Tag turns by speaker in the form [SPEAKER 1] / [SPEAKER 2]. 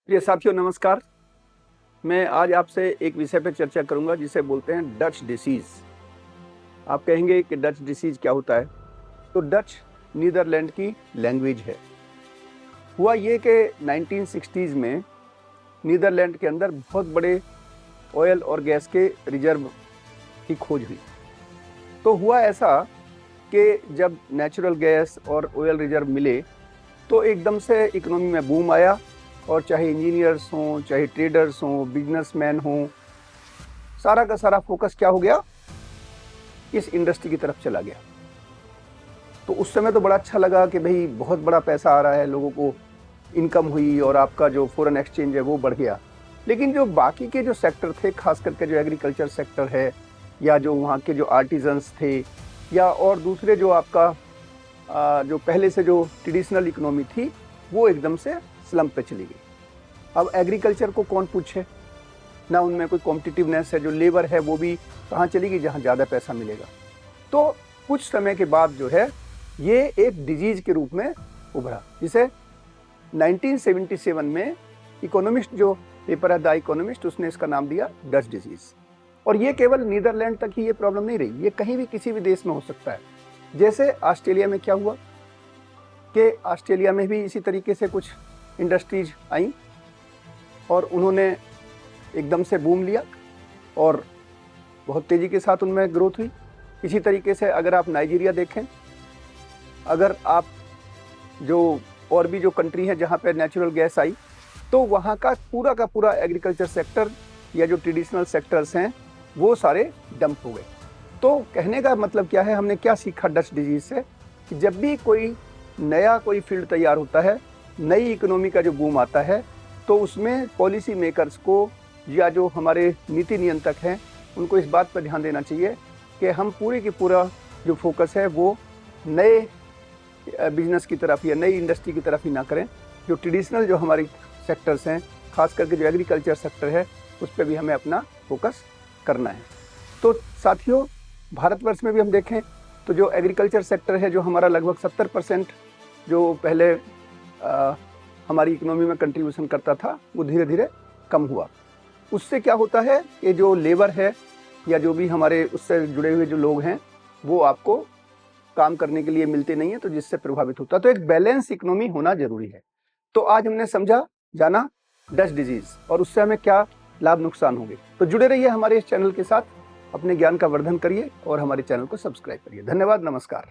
[SPEAKER 1] प्रिय साथियों नमस्कार। मैं आज आपसे एक विषय पर चर्चा करूंगा जिसे बोलते हैं डच डिसीज। आप कहेंगे कि डच डिसीज क्या होता है? तो डच नीदरलैंड की लैंग्वेज है। हुआ ये कि 1960s में नीदरलैंड के अंदर बहुत बड़े ऑयल और गैस के रिजर्व की खोज हुई। तो हुआ ऐसा कि जब नेचुरल गैस और ऑयल रिजर्व मिले तो एकदम से इकोनॉमी में बूम आया, और चाहे इंजीनियर्स हों, चाहे ट्रेडर्स हों, बिजनेसमैन हों, सारा का सारा फोकस क्या हो गया? इस इंडस्ट्री की तरफ चला गया। तो उस समय तो बड़ा अच्छा लगा कि भाई बहुत बड़ा पैसा आ रहा है, लोगों को इनकम हुई और आपका जो फॉरेन एक्सचेंज है वो बढ़ गया। लेकिन जो बाकी के जो सेक्टर थे, खास करके जो एग्रीकल्चर सेक्टर है, या जो वहाँ के जो आर्टिजन्स थे, या और दूसरे जो आपका जो पहले से जो ट्रेडिशनल इकोनॉमी थी, वो एकदम से स्लम्प पे चली गई। अब एग्रीकल्चर को कौन पूछे, ना उनमें कोई कॉम्पिटिटिवनेस है, जो लेबर है वो भी कहाँ चली गई जहाँ ज़्यादा पैसा मिलेगा। तो कुछ समय के बाद जो है ये एक डिजीज के रूप में उभरा, जिसे 1977 में इकोनॉमिस्ट जो पेपर है द इकोनॉमिस्ट, उसने इसका नाम दिया डच डिजीज। और ये केवल नीदरलैंड तक ही ये प्रॉब्लम नहीं रही, ये कहीं भी किसी भी देश में हो सकता है। जैसे ऑस्ट्रेलिया में क्या हुआ कि ऑस्ट्रेलिया में भी इसी तरीके से कुछ इंडस्ट्रीज आई और उन्होंने एकदम से बूम लिया और बहुत तेज़ी के साथ उनमें ग्रोथ हुई। इसी तरीके से अगर आप नाइजीरिया देखें, अगर आप जो और भी जो कंट्री है जहाँ पे नेचुरल गैस आई, तो वहाँ का पूरा एग्रीकल्चर सेक्टर या जो ट्रेडिशनल सेक्टर्स हैं वो सारे डंप हो गए। तो कहने का मतलब क्या है, हमने क्या सीखा डच डिजीज से, कि जब भी कोई नया कोई फील्ड तैयार होता है, नई इकोनॉमी का जो बूम आता है, तो उसमें पॉलिसी मेकर्स को या जो हमारे नीति नियंत्रक हैं उनको इस बात पर ध्यान देना चाहिए कि हम पूरे की पूरा जो फोकस है वो नए बिजनेस की तरफ या नई इंडस्ट्री की तरफ ही ना करें। जो ट्रेडिशनल जो हमारी सेक्टर्स हैं, खास करके जो एग्रीकल्चर सेक्टर है, उस पर भी हमें अपना फोकस करना है। तो साथियों, भारतवर्ष में भी हम देखें तो जो एग्रीकल्चर सेक्टर है, जो हमारा लगभग 70% जो पहले हमारी इकोनॉमी में कंट्रीब्यूशन करता था, वो धीरे धीरे कम हुआ। उससे क्या होता है कि जो लेबर है या जो भी हमारे उससे जुड़े हुए जो लोग हैं वो आपको काम करने के लिए मिलते नहीं है, तो जिससे प्रभावित होता है। तो एक बैलेंस इकोनॉमी होना जरूरी है। तो आज हमने समझा, जाना डच डिजीज और उससे हमें क्या लाभ नुकसान होंगे। तो जुड़े रहिए हमारे इस चैनल के साथ, अपने ज्ञान का वर्धन करिए और हमारे चैनल को सब्सक्राइब करिए। धन्यवाद, नमस्कार।